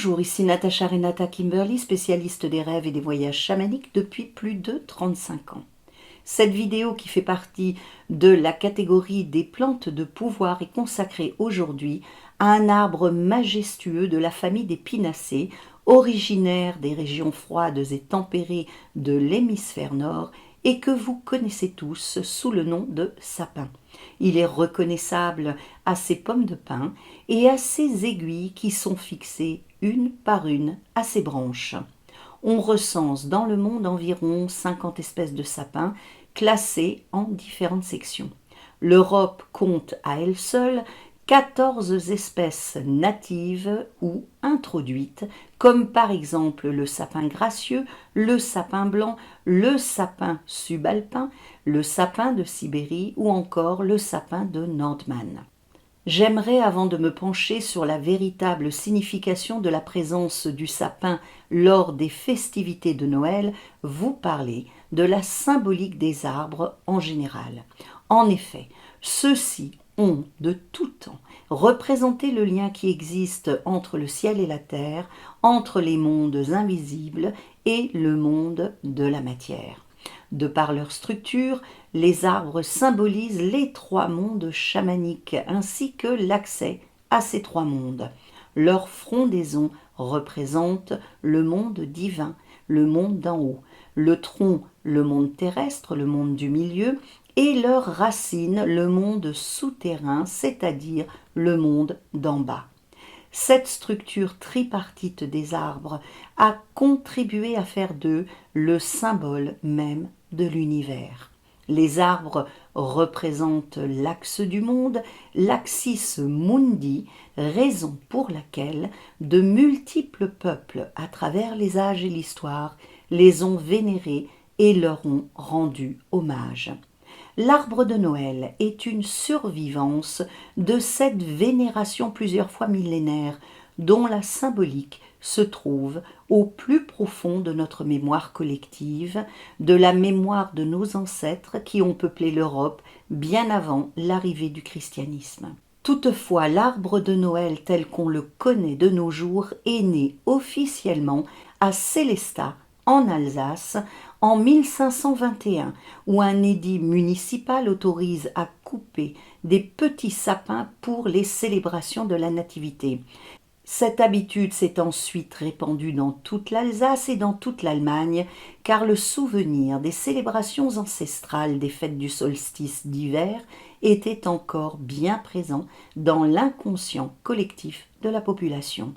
Bonjour, ici Natacha Renata Kimberly, spécialiste des rêves et des voyages chamaniques depuis plus de 35 ans. Cette vidéo qui fait partie de la catégorie des plantes de pouvoir est consacrée aujourd'hui à un arbre majestueux de la famille des Pinacées, originaire des régions froides et tempérées de l'hémisphère nord et que vous connaissez tous sous le nom de sapin. Il est reconnaissable à ses pommes de pin et à ses aiguilles qui sont fixées une par une à ses branches. On recense dans le monde environ 50 espèces de sapins classées en différentes sections. L'Europe compte à elle seule 14 espèces natives ou introduites, comme par exemple le sapin gracieux, le sapin blanc, le sapin subalpin, le sapin de Sibérie ou encore le sapin de Nordman. J'aimerais, avant de me pencher sur la véritable signification de la présence du sapin lors des festivités de Noël, vous parler de la symbolique des arbres en général. En effet, ceux-ci ont, de tout temps, représenté le lien qui existe entre le ciel et la terre, entre les mondes invisibles et le monde de la matière. De par leur structure, les arbres symbolisent les trois mondes chamaniques ainsi que l'accès à ces trois mondes. Leur frondaison représente le monde divin, le monde d'en haut, le tronc, le monde terrestre, le monde du milieu, et leurs racines, le monde souterrain, c'est-à-dire le monde d'en bas. Cette structure tripartite des arbres a contribué à faire d'eux le symbole même de l'univers. Les arbres représentent l'axe du monde, l'axis mundi, raison pour laquelle de multiples peuples à travers les âges et l'histoire les ont vénérés et leur ont rendu hommage. L'arbre de Noël est une survivance de cette vénération plusieurs fois millénaire, dont la symbolique se trouve au plus profond de notre mémoire collective, de la mémoire de nos ancêtres qui ont peuplé l'Europe bien avant l'arrivée du christianisme. Toutefois, l'arbre de Noël tel qu'on le connaît de nos jours est né officiellement à Sélestat, en Alsace, en 1521, où un édit municipal autorise à couper des petits sapins pour les célébrations de la Nativité. Cette habitude s'est ensuite répandue dans toute l'Alsace et dans toute l'Allemagne, car le souvenir des célébrations ancestrales des fêtes du solstice d'hiver était encore bien présent dans l'inconscient collectif de la population.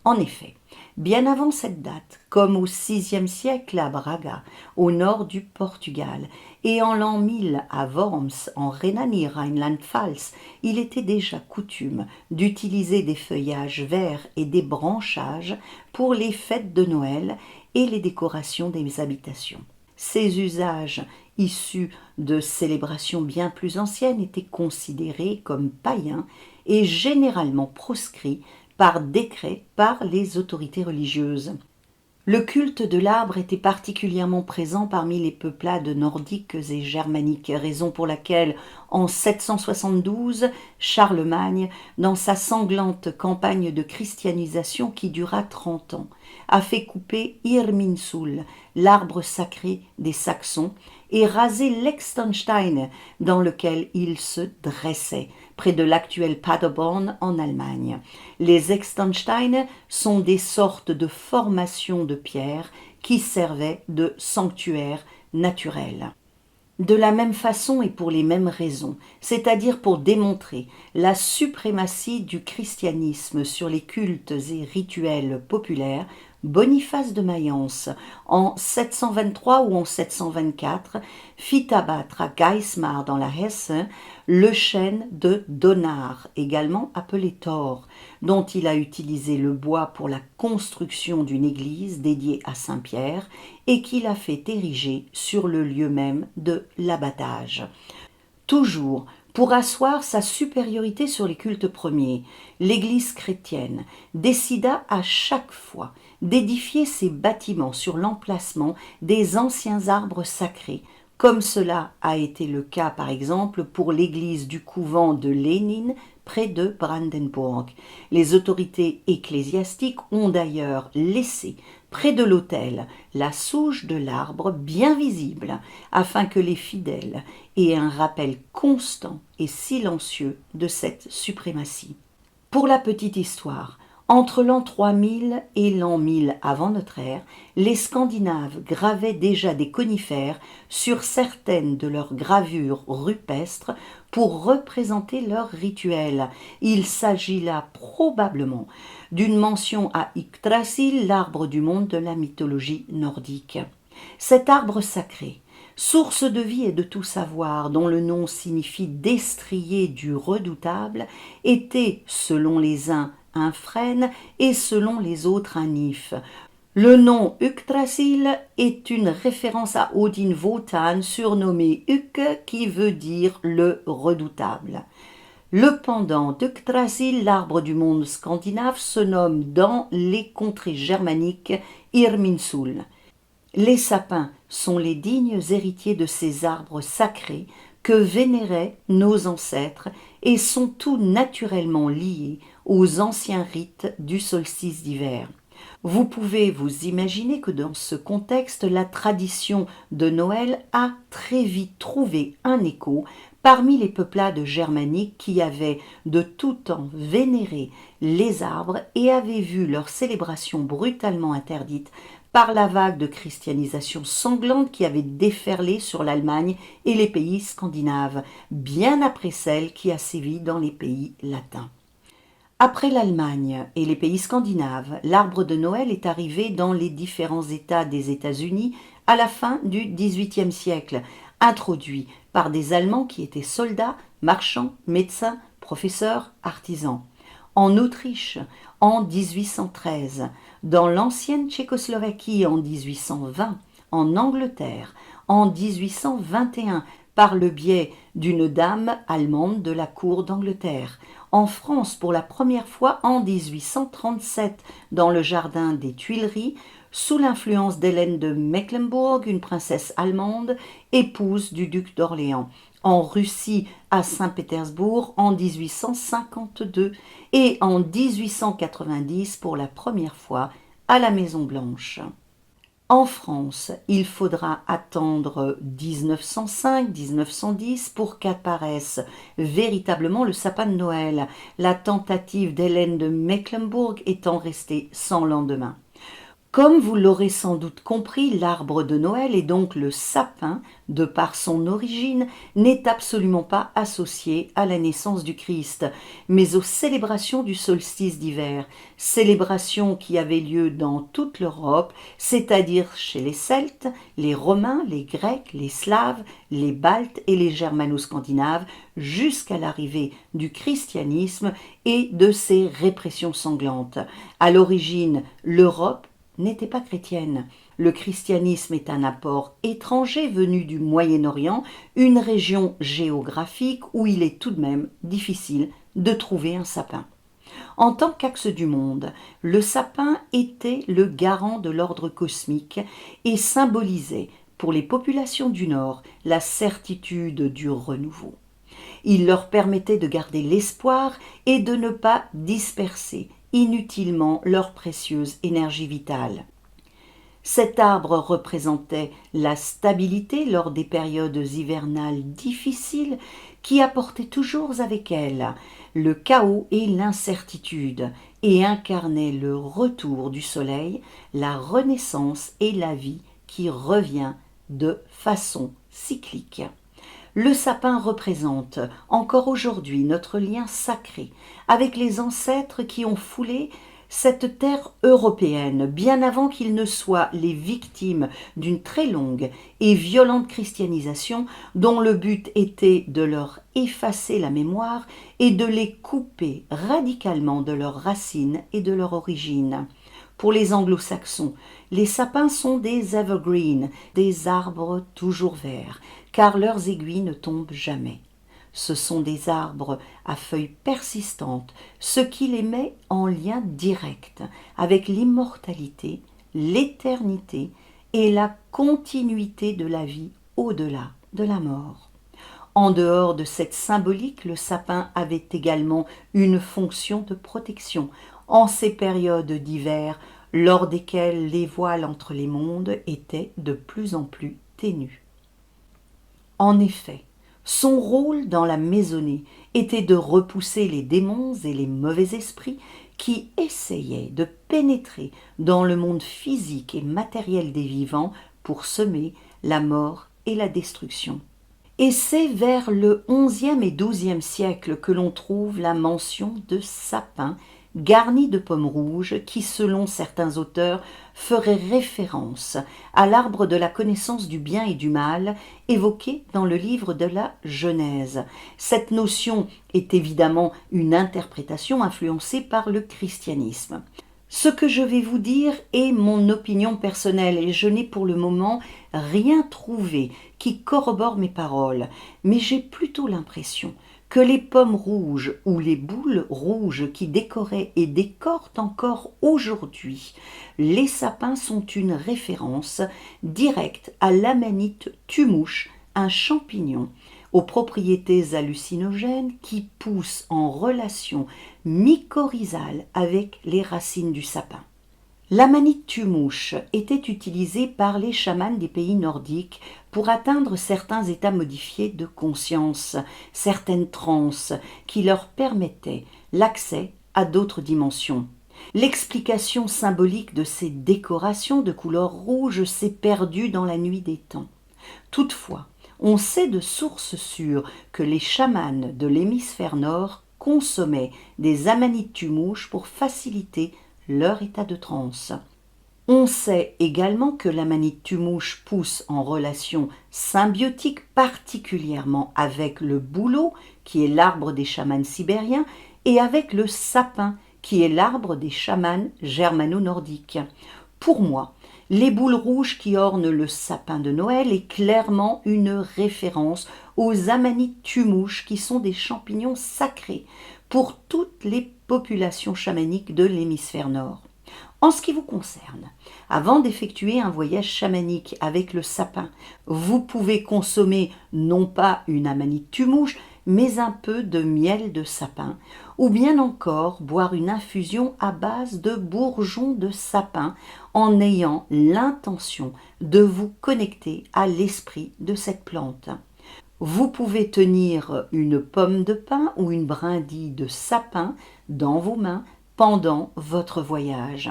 En effet, bien avant cette date, comme au VIe siècle à Braga, au nord du Portugal, et en l'an 1000 à Worms, en Rhénanie, Rhineland-Pfalz, il était déjà coutume d'utiliser des feuillages verts et des branchages pour les fêtes de Noël et les décorations des habitations. Ces usages, issus de célébrations bien plus anciennes, étaient considérés comme païens et généralement proscrits par décret par les autorités religieuses. Le culte de l'arbre était particulièrement présent parmi les peuplades nordiques et germaniques, raison pour laquelle, en 772, Charlemagne, dans sa sanglante campagne de christianisation qui dura 30 ans, a fait couper Irminsul, l'arbre sacré des Saxons, et raser l'Extenstein, dans lequel il se dressait, près de l'actuel Paderborn en Allemagne. Les Extensteine sont des sortes de formations de pierre qui servaient de sanctuaires naturels. De la même façon et pour les mêmes raisons, c'est-à-dire pour démontrer la suprématie du christianisme sur les cultes et rituels populaires, Boniface de Mayence, en 723 ou en 724, fit abattre à Geismar dans la Hesse le chêne de Donar, également appelé Thor, dont il a utilisé le bois pour la construction d'une église dédiée à Saint-Pierre et qu'il a fait ériger sur le lieu même de l'abattage. Toujours pour asseoir sa supériorité sur les cultes premiers, l'Église chrétienne décida à chaque fois d'édifier ses bâtiments sur l'emplacement des anciens arbres sacrés comme cela a été le cas par exemple pour l'église du couvent de Lénine près de Brandenburg. Les autorités ecclésiastiques ont d'ailleurs laissé près de l'autel la souche de l'arbre bien visible afin que les fidèles aient un rappel constant et silencieux de cette suprématie. Pour la petite histoire, entre l'an 3000 et l'an 1000 avant notre ère, les Scandinaves gravaient déjà des conifères sur certaines de leurs gravures rupestres pour représenter leurs rituels. Il s'agit là probablement d'une mention à Yggdrasil, l'arbre du monde de la mythologie nordique. Cet arbre sacré, source de vie et de tout savoir, dont le nom signifie destrier du redoutable, était, selon les uns, un frêne et selon les autres un if. Le nom Yggdrasil est une référence à Odin Wotan, surnommé Ygg, qui veut dire le redoutable. Le pendant d'Yggdrasil, l'arbre du monde scandinave, se nomme dans les contrées germaniques Irminsul. Les sapins sont les dignes héritiers de ces arbres sacrés que vénéraient nos ancêtres et sont tout naturellement liés aux anciens rites du solstice d'hiver. Vous pouvez vous imaginer que dans ce contexte, la tradition de Noël a très vite trouvé un écho parmi les peuplades germaniques qui avaient de tout temps vénéré les arbres et avaient vu leur célébration brutalement interdite par la vague de christianisation sanglante qui avait déferlé sur l'Allemagne et les pays scandinaves, bien après celle qui a sévi dans les pays latins. Après l'Allemagne et les pays scandinaves, l'arbre de Noël est arrivé dans les différents États des États-Unis à la fin du XVIIIe siècle, introduit par des Allemands qui étaient soldats, marchands, médecins, professeurs, artisans. En Autriche, en 1813, dans l'ancienne Tchécoslovaquie en 1820, en Angleterre en 1821, par le biais d'une dame allemande de la cour d'Angleterre, en France pour la première fois en 1837, dans le jardin des Tuileries, sous l'influence d'Hélène de Mecklembourg, une princesse allemande, épouse du duc d'Orléans, en Russie à Saint-Pétersbourg en 1852 et en 1890 pour la première fois à la Maison-Blanche. En France, il faudra attendre 1905-1910 pour qu'apparaisse véritablement le sapin de Noël, la tentative d'Hélène de Mecklembourg étant restée sans lendemain. Comme vous l'aurez sans doute compris, l'arbre de Noël et donc le sapin, de par son origine, n'est absolument pas associé à la naissance du Christ, mais aux célébrations du solstice d'hiver, célébrations qui avaient lieu dans toute l'Europe, c'est-à-dire chez les Celtes, les Romains, les Grecs, les Slaves, les Baltes et les Germano-Scandinaves, jusqu'à l'arrivée du christianisme et de ses répressions sanglantes. À l'origine, l'Europe n'était pas chrétienne. Le christianisme est un apport étranger venu du Moyen-Orient, une région géographique où il est tout de même difficile de trouver un sapin. En tant qu'axe du monde, le sapin était le garant de l'ordre cosmique et symbolisait, pour les populations du Nord, la certitude du renouveau. Il leur permettait de garder l'espoir et de ne pas disperser inutilement leur précieuse énergie vitale. Cet arbre représentait la stabilité lors des périodes hivernales difficiles qui apportaient toujours avec elles le chaos et l'incertitude et incarnait le retour du soleil, la renaissance et la vie qui revient de façon cyclique. Le sapin représente encore aujourd'hui notre lien sacré avec les ancêtres qui ont foulé cette terre européenne, bien avant qu'ils ne soient les victimes d'une très longue et violente christianisation dont le but était de leur effacer la mémoire et de les couper radicalement de leurs racines et de leur origine. Pour les anglo-saxons, les sapins sont des evergreens, des arbres toujours verts, car leurs aiguilles ne tombent jamais. Ce sont des arbres à feuilles persistantes, ce qui les met en lien direct avec l'immortalité, l'éternité et la continuité de la vie au-delà de la mort. En dehors de cette symbolique, le sapin avait également une fonction de protection en ces périodes d'hiver lors desquelles les voiles entre les mondes étaient de plus en plus ténus. En effet, son rôle dans la maisonnée était de repousser les démons et les mauvais esprits qui essayaient de pénétrer dans le monde physique et matériel des vivants pour semer la mort et la destruction. Et c'est vers le XIe et XIIe siècle que l'on trouve la mention de sapins garnis de pommes rouges qui, selon certains auteurs, ferait référence à l'arbre de la connaissance du bien et du mal évoqué dans le livre de la Genèse. Cette notion est évidemment une interprétation influencée par le christianisme. Ce que je vais vous dire est mon opinion personnelle et je n'ai pour le moment rien trouvé qui corrobore mes paroles, mais j'ai plutôt l'impression que les pommes rouges ou les boules rouges qui décoraient et décorent encore aujourd'hui les sapins sont une référence directe à l'amanite tumouche, un champignon aux propriétés hallucinogènes qui pousse en relation mycorhizale avec les racines du sapin. L'amanite tumouche était utilisée par les chamans des pays nordiques pour atteindre certains états modifiés de conscience, certaines transes qui leur permettaient l'accès à d'autres dimensions. L'explication symbolique de ces décorations de couleur rouge s'est perdue dans la nuit des temps. Toutefois, on sait de sources sûres que les chamans de l'hémisphère nord consommaient des amanites tumouches pour faciliter leur état de transe. On sait également que l'amanite tumouche pousse en relation symbiotique particulièrement avec le bouleau, qui est l'arbre des chamans sibériens, et avec le sapin, qui est l'arbre des chamans germano-nordiques. Pour moi, les boules rouges qui ornent le sapin de Noël est clairement une référence aux amanites tumouches qui sont des champignons sacrés pour toutes les populations chamaniques de l'hémisphère nord. En ce qui vous concerne, avant d'effectuer un voyage chamanique avec le sapin, vous pouvez consommer non pas une amanite tumouche, mais un peu de miel de sapin, ou bien encore boire une infusion à base de bourgeons de sapin en ayant l'intention de vous connecter à l'esprit de cette plante. Vous pouvez tenir une pomme de pin ou une brindille de sapin dans vos mains pendant votre voyage.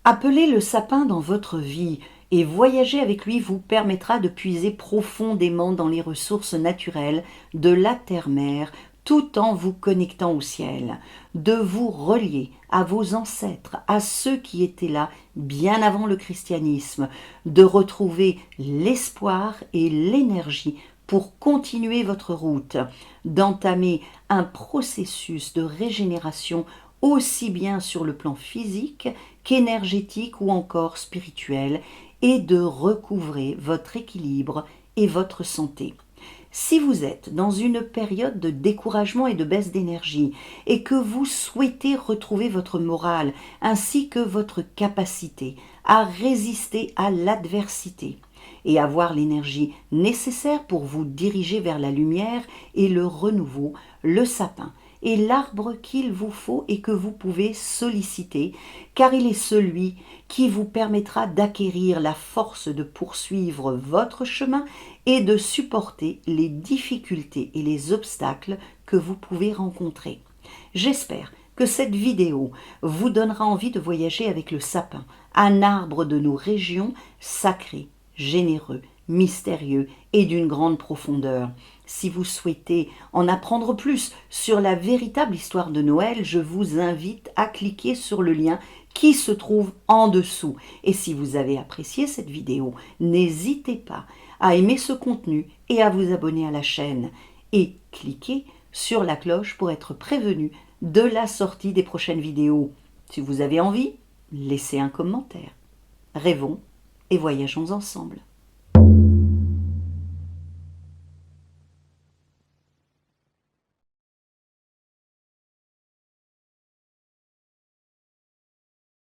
Appeler le sapin dans votre vie et voyager avec lui vous permettra de puiser profondément dans les ressources naturelles de la terre-mère tout en vous connectant au ciel, de vous relier à vos ancêtres, à ceux qui étaient là bien avant le christianisme, de retrouver l'espoir et l'énergie pour continuer votre route, d'entamer un processus de régénération aussi bien sur le plan physique qu'énergétique ou encore spirituel, et de recouvrer votre équilibre et votre santé. Si vous êtes dans une période de découragement et de baisse d'énergie et que vous souhaitez retrouver votre morale ainsi que votre capacité à résister à l'adversité et avoir l'énergie nécessaire pour vous diriger vers la lumière et le renouveau, le sapin est l'arbre qu'il vous faut et que vous pouvez solliciter, car il est celui qui vous permettra d'acquérir la force de poursuivre votre chemin et de supporter les difficultés et les obstacles que vous pouvez rencontrer. J'espère que cette vidéo vous donnera envie de voyager avec le sapin, un arbre de nos régions sacré, généreux, mystérieux et d'une grande profondeur. Si vous souhaitez en apprendre plus sur la véritable histoire de Noël, je vous invite à cliquer sur le lien qui se trouve en dessous. Et si vous avez apprécié cette vidéo, n'hésitez pas à aimer ce contenu et à vous abonner à la chaîne. Et cliquez sur la cloche pour être prévenu de la sortie des prochaines vidéos. Si vous avez envie, laissez un commentaire. Rêvons et voyageons ensemble.